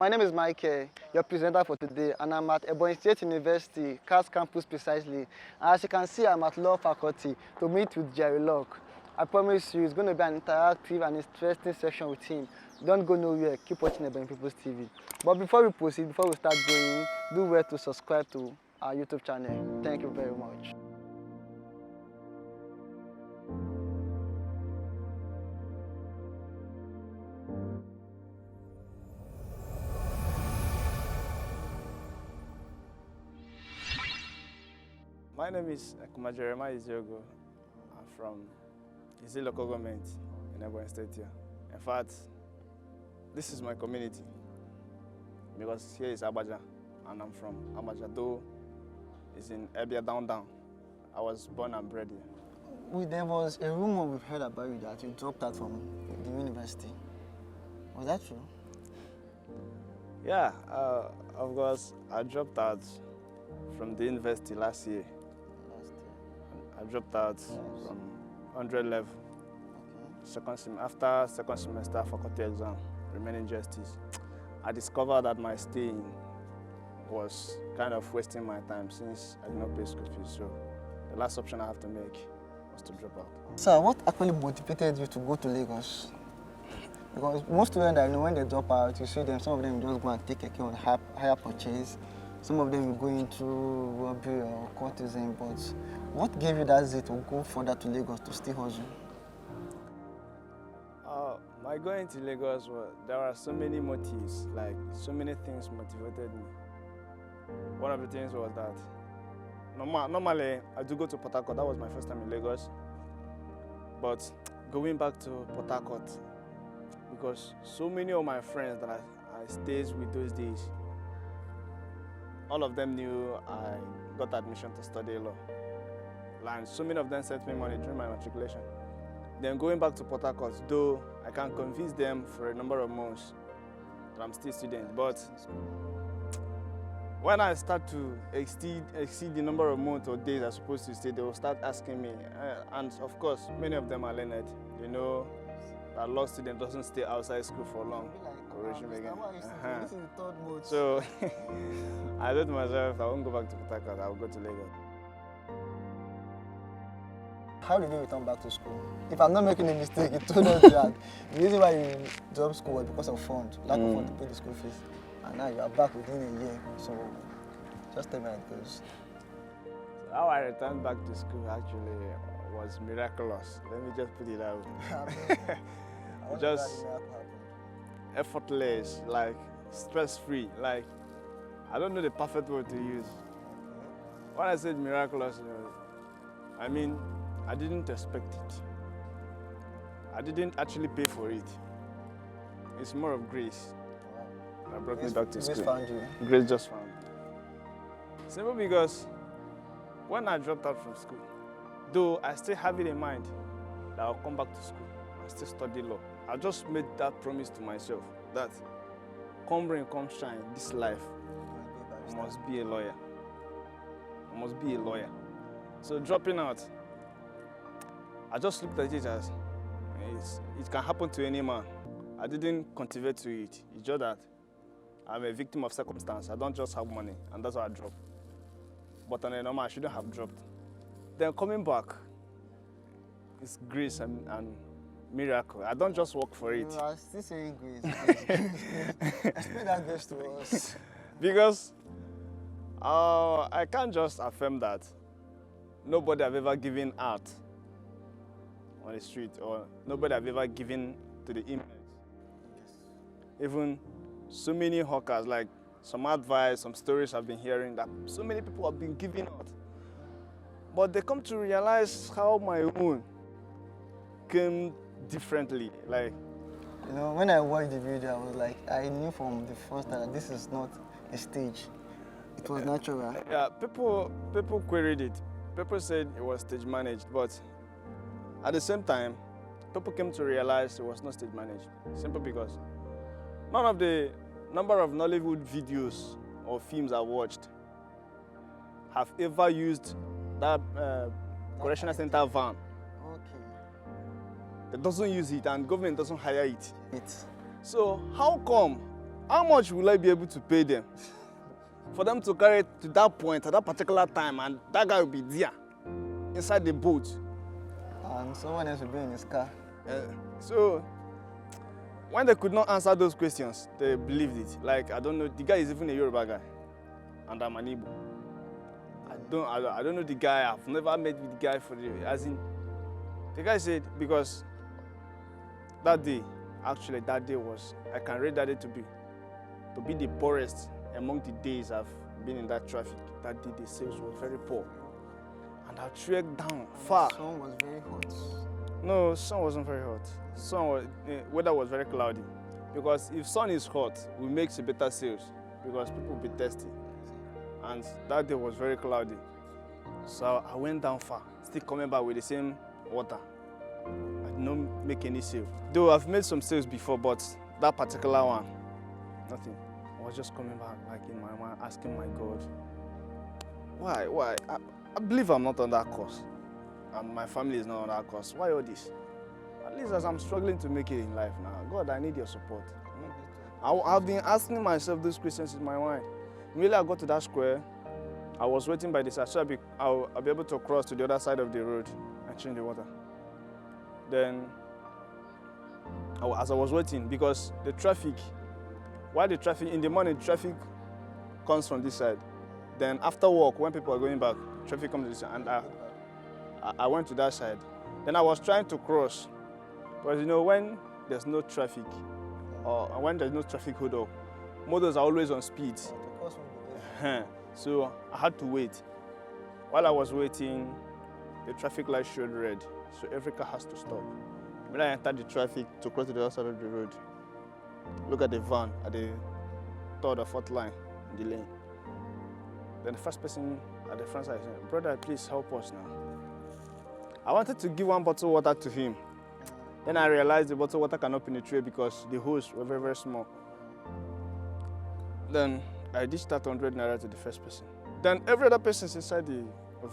My name is Michael, your presenter for today, and I'm at Ebonyi State University, CAS campus precisely. As you can see, I'm at Law Faculty to meet with Jerry Locke. I promise you, it's going to be an interactive and interesting session with him. Don't go nowhere, keep watching Ebonyi People TV. But before we proceed, before we start going, do well to subscribe to our YouTube channel. Thank you very much. My name is Ekuma Jeremiah Iziogo. I'm from Izzy local government in Ebonyi State here. In fact, this is my community because here is Abaja and I'm from Abaja, though it's in Ebia down. I was born and bred here. There was a rumor we've heard about you that you dropped out from the university. Was that true? Yeah, of course, I dropped out from the university last year. I dropped out from 100 level. After second semester faculty exam, remaining justice, I discovered that my staying was kind of wasting my time since I did not pay school fees. So the last option I have to make was to drop out. Sir, what actually motivated you to go to Lagos? Because most students I know, when they drop out, you see them, some of them just go and take a on higher purchase. Some of them will go into robbery or courtesan, but what gave you that zeal to go further to Lagos to stay hustle? My going to Lagos, there are so many motives, like so many things motivated me. One of the things was that normally I do go to Port Harcourt. That was my first time in Lagos. But going back to Port Harcourt, because so many of my friends that I stayed with those days, all of them knew I got admission to study law. And so many of them sent me money during my matriculation. Then going back to Port Harcourt, though I can convince them for a number of months that I'm still a student, but when I start to exceed the number of months or days I'm supposed to stay, they will start asking me. And of course, many of them are learned. They know that law student doesn't stay outside school for long. This is the third mode. So I thought to myself, I won't go back to Port Harcourt, I'll go to Lagos. How did you return back to school? If I'm not making a mistake, you told us that the reason why you dropped school was because of fund, lack of fund to pay the school fees. And now you are back within a year. So just tell me how it goes. How I returned back to school actually was miraculous. Let me just put it out. Just effortless, like stress-free. Like, I don't know the perfect word to use. When I said miraculous, I mean, I didn't expect it. I didn't actually pay for it. It's more of grace that brought me back to school. Grace found you. Grace just found me. Simple because when I dropped out from school, though I still have it in mind that I'll come back to school and still study law, I just made that promise to myself that come rain, come shine, this life, I must be a lawyer. I must be a lawyer. So dropping out, I just looked at it as it can happen to any man. I didn't cultivate to it. It's just that I'm a victim of circumstance. I don't just have money, and that's why I dropped. But on a normal, I shouldn't have dropped. Then coming back, it's grace and miracle. I don't just work for it. You are still saying grace. Explain that grace to us. Because I can't just affirm that nobody have ever given out on the street, or nobody have ever given to the inmates. Even so many hawkers, like some advice, some stories I've been hearing that so many people have been giving out. But they come to realize how my own came differently. Like, when I watched the video, I was like, I knew from the first time that this is not a stage. It was natural. Yeah, people queried it. People said it was stage managed, but at the same time, people came to realize it was not stage managed. Simply because none of the number of Nollywood videos or films I watched have ever used that correctional center van. Okay. It doesn't use it and government doesn't hire it. So how come how much will I be able to pay them for them to carry it to that point at that particular time, and that guy will be there inside the boat, and someone else will be in his car. So when they could not answer those questions, they believed it. Like, I don't know, the guy is even a Yoruba guy, and I'm an Igbo. I don't know the guy. I've never met with the guy for the, as in, the guy said, because that day was, I can rate that day to be the poorest among the days I've been in that traffic. That day the sales were very poor, and I trekked down far. The sun was very hot. No, sun wasn't very hot. Weather was very cloudy, because if sun is hot, we make a better sales because people will be thirsty. And that day was very cloudy. So I went down far, still coming back with the same water. I did not make any sale. Though I've made some sales before, but that particular one, nothing. I was just coming back, like in my mind, asking my God, why? I believe I'm not on that course, and my family is not on that course. Why all this? At least as I'm struggling to make it in life now, God, I need your support. I've been asking myself those questions in my mind. Immediately I got to that square, I was waiting by the side, so I'll be able to cross to the other side of the road and change the water. Then, as I was waiting, because the traffic, in the morning, traffic comes from this side. Then after work, when people are going back, traffic comes this side, and I went to that side. Then I was trying to cross, but you know, when there's no traffic, or when there's no traffic hold up, motors are always on speed. So I had to wait. While I was waiting, the traffic light showed red, so every car has to stop. When I entered the traffic to cross to the other side of the road, look at the van at the third or fourth line in the lane. Then the first person at the front side said, "Brother, please help us now." I wanted to give one bottle of water to him. Then I realized the bottle of water cannot penetrate because the holes were very, very small. Then I dished out 100 naira to the first person. Then every other person inside the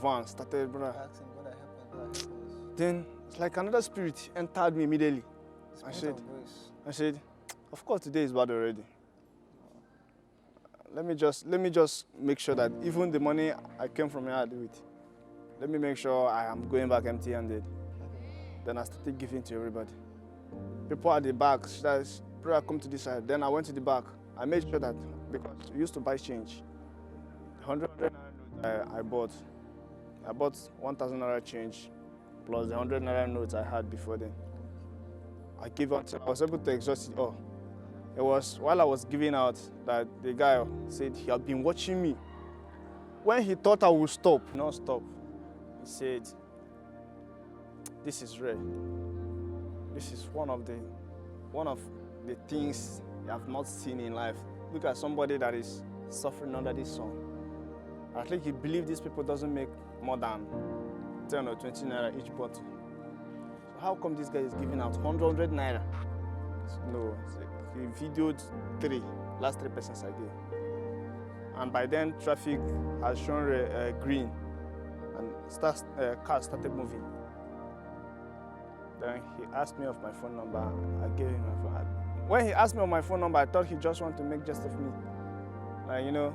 van started, "Brother." Asking God, help us, God, help us. Then it's like another spirit entered me immediately. I said, "Of course today is bad already. Let me just make sure that even the money I came from here, I do it. Let me make sure I am going back empty-handed." Then I started giving to everybody. People at the back said, "Brother, come to this side." Then I went to the back. I made sure that, because we used to buy change, 100 naira note I bought 1,000 naira change plus the 100 naira notes I had before then. I gave out. I was able to exhaust it all. It was while I was giving out that the guy said he had been watching me. When he thought I would stop, not stop, he said, "This is rare. This is one of the things I have not seen in life. Look at somebody that is suffering under this sun. I think he believed these people doesn't make more than 10 or 20 naira each bottle. So how come this guy is giving out 100 naira? No, he videoed last three persons I gave. And by then, traffic has shown green, and cars started moving. Then he asked me of my phone number. I gave him my phone. When he asked me of my phone number, I thought he just wanted to make jest of me. You know,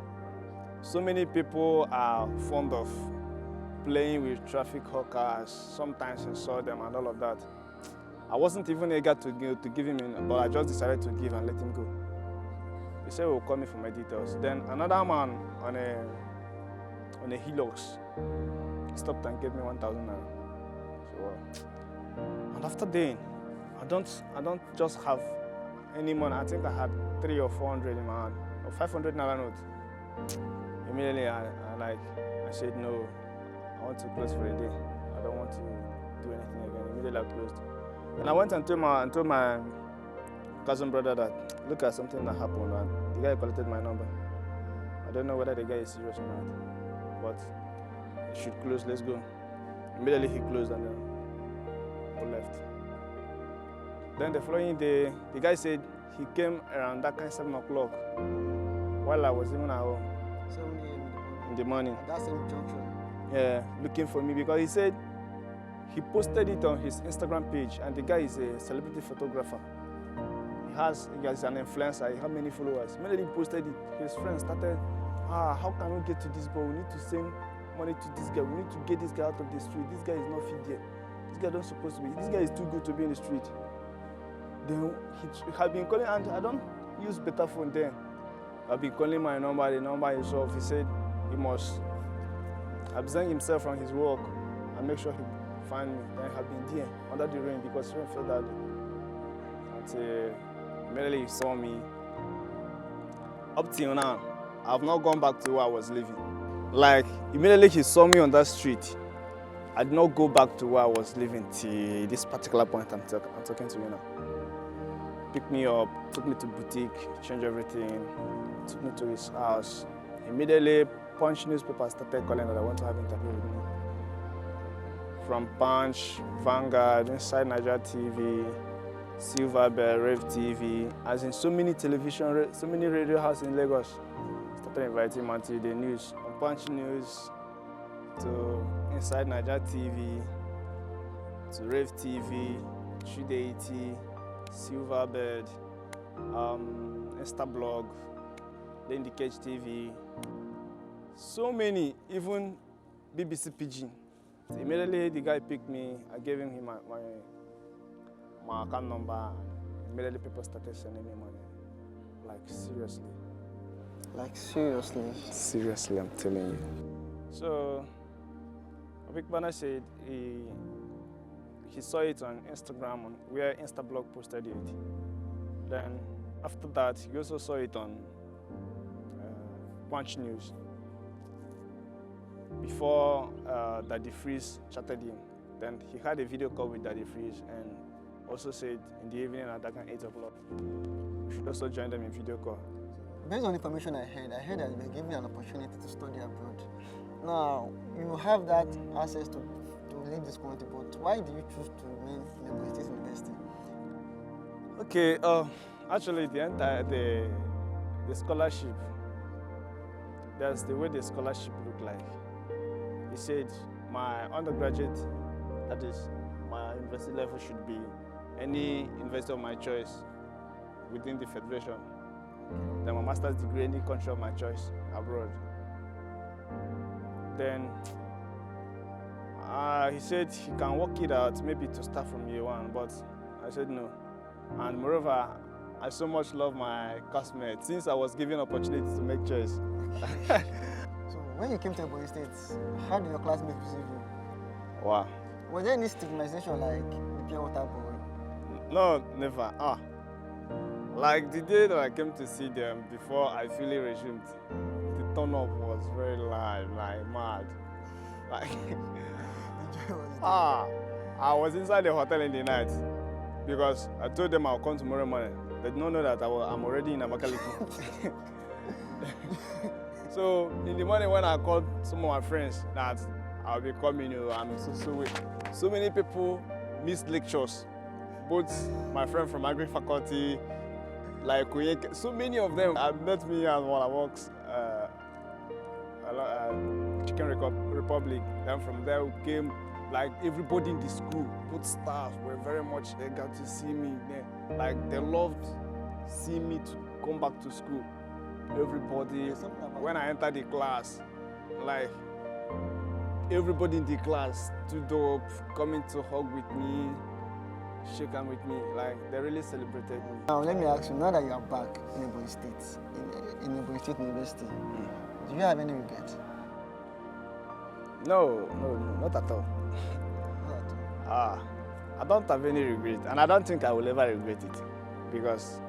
so many people are fond of playing with traffic hawkers. Sometimes I saw them and all of that. I wasn't even eager to give him in, but I just decided to give and let him go. He said he will call me for my details. Then another man on a Hilux stopped and gave me 1,000 naira. So, and after then, I don't just have any money. I think I had 300 or 400 in my hand, or 500 naira note. Immediately, I said no. I want to close for the day. I don't want to do anything again. Immediately, I closed. And I went and told my cousin brother that, look at something that happened, and the guy collected my number. I don't know whether the guy is serious or not, but he should close. Let's go. Immediately, he closed, and then we left. Then the following day, the guy said he came around that kind of 7 o'clock while I was even at home. 7 a.m. in the morning. That's in junction. Yeah, looking for me because he said he posted it on his Instagram page, and the guy is a celebrity photographer. He He's an influencer. He has many followers. Immediately he posted it. His friends started, how can we get to this boy? We need to send money to this guy. We need to get this guy out of the street. This guy is not fit yet. This guy don't supposed to be. This guy is too good to be in the street. Then he had been calling, and I don't use better phone then. I've been calling my number, the number is off. He said he must absent himself from his work and make sure he find me. Then I've been there under the rain because rain fell that day. Until immediately he saw me. Up till now, I've not gone back to where I was living. Like, immediately he saw me on that street, I did not go back to where I was living till this particular point I'm talking to you now. Picked me up, took me to boutique, changed everything, took me to his house. Immediately, Punch newspaper started calling that I want to have an interview with me. From Punch, Vanguard, Inside Nigeria TV, Silverbell, Rev TV, as in so many television, so many radio houses in Lagos. Started inviting me to the news, from Punch News to Inside Nigeria TV, to Rev TV, Tudeity, Silverbell, Instablog, then the Cage TV, so many, even BBC Pidgin. So immediately the guy picked me, I gave him my account number, and immediately people started sending me money. Like, seriously. Like, seriously? Seriously, I'm telling you. So, Obi Cubana said he saw it on Instagram, where Instablog posted it. Then, after that, he also saw it on Punch News. Before Daddy Freeze chatted him, then he had a video call with Daddy Freeze and also said in the evening at 8 o'clock, we should also join them in video call. Based on the information I heard that you were given an opportunity to study abroad. Now, you have that access to leave this country, but why do you choose to remain in Ebonyi State University? Okay, actually the scholarship, that's the way the scholarship looked like. He said my undergraduate, that is my university level, should be any university of my choice within the federation. Then my master's degree, any country of my choice abroad. Then he said he can work it out, maybe to start from year one, but I said no. And moreover, I so much love my classmates since I was given opportunity to make choice. So when you came to Ebonyi State, how did your classmates receive you? Wow. Was there any stigmatization like the pure water boy? No, never. Like the day that I came to see them before I fully resumed, the turn up was very live, like mad. Like I was inside the hotel in the night because I told them I'll come tomorrow morning. They did not know that I'm already in Abakaliki. So in the morning when I called some of my friends that I'll be coming, I'm so many people missed lectures. Both my friend from Agri faculty, like so many of them have met me at one of works, Chicken Republic. Then from there we came, like everybody in the school, both staff were very much eager to see me. Like they loved seeing me to come back to school. Everybody, when I entered the class, like everybody in the class stood up, coming to hug with me, shake hands with me, like they really celebrated me. Now let me ask you, now that you are back in Ebonyi State, in Ebonyi State University, do you have any regret? No, not at all. I don't have any regret, and I don't think I will ever regret it, because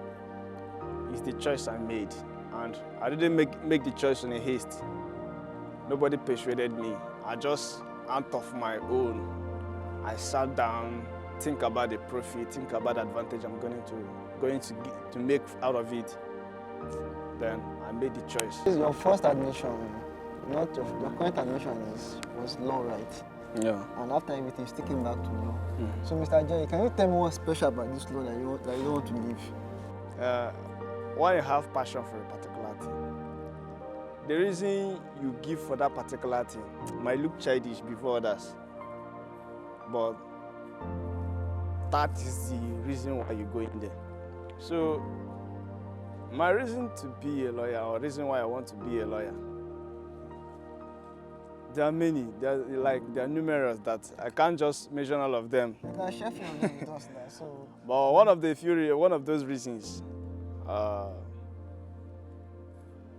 it's the choice I made, and I didn't make the choice in a haste. Nobody persuaded me. I just, out of my own, I sat down, think about the profit, think about the advantage I'm going to make out of it. Then I made the choice. This is your first admission, not your current admission was law, right? Yeah. And after everything, you're sticking back to law. So, Mr. Jerry, can you tell me what's special about this law that you don't want to leave? When you have passion for a particular thing, the reason you give for that particular thing might look childish before others, but that is the reason why you go in there. So my reason to be a lawyer, or reason why I want to be a lawyer, there are many. There are numerous that I can't just mention all of them. You can share your name with us now. So, But one of those reasons,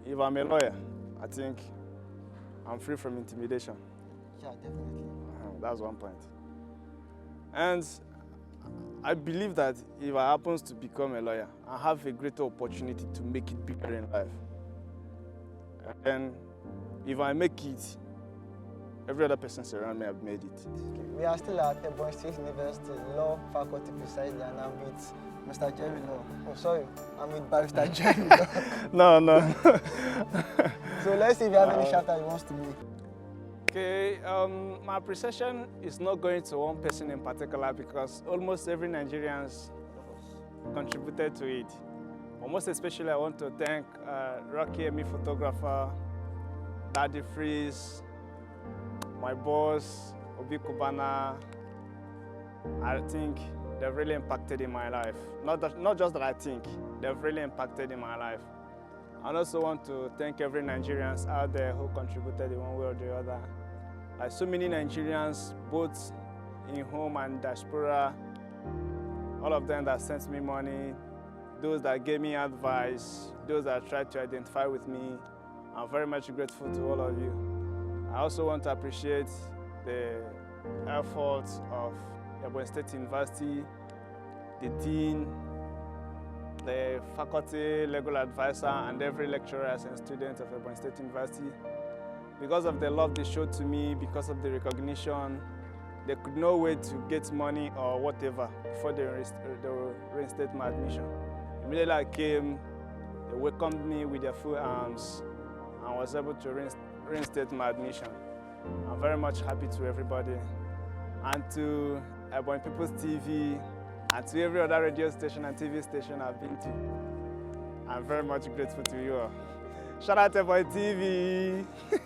if I'm a lawyer, I think I'm free from intimidation. yeah, definitely. That's one point. And I believe that if I happen to become a lawyer, I have a greater opportunity to make it bigger in life. And then if I make it, every other person around me have made it. Okay. We are still at Ebonyi State University Law Faculty precisely, and I'm with Mr. Jerry Law. Oh, sorry, I'm with Barrister Jerry Law. No. So let's see if you have any shout out you want to make. Okay, my appreciation is not going to one person in particular because almost every Nigerian contributed to it. But most especially, I want to thank Rocky Emi photographer, Daddy Freeze, my boss, Obi Cubana. I think they've really impacted in my life. Not just that I think, they've really impacted in my life. I also want to thank every Nigerians out there who contributed in one way or the other. Like so many Nigerians, both in home and diaspora, all of them that sent me money, those that gave me advice, those that tried to identify with me. I'm very much grateful to all of you. I also want to appreciate the efforts of Ebonyi State University, the dean, the faculty, legal advisor, and every lecturer and student of Ebonyi State University. Because of the love they showed to me, because of the recognition, they could not wait to get money or whatever before they reinstate my admission. Immediately I came, they welcomed me with their full arms and was able to reinstate my admission. I'm very much happy to everybody, and to Ebonyi People TV, and to every other radio station and TV station I've been to. I'm very much grateful to you all. Shout out to Ebonyi TV.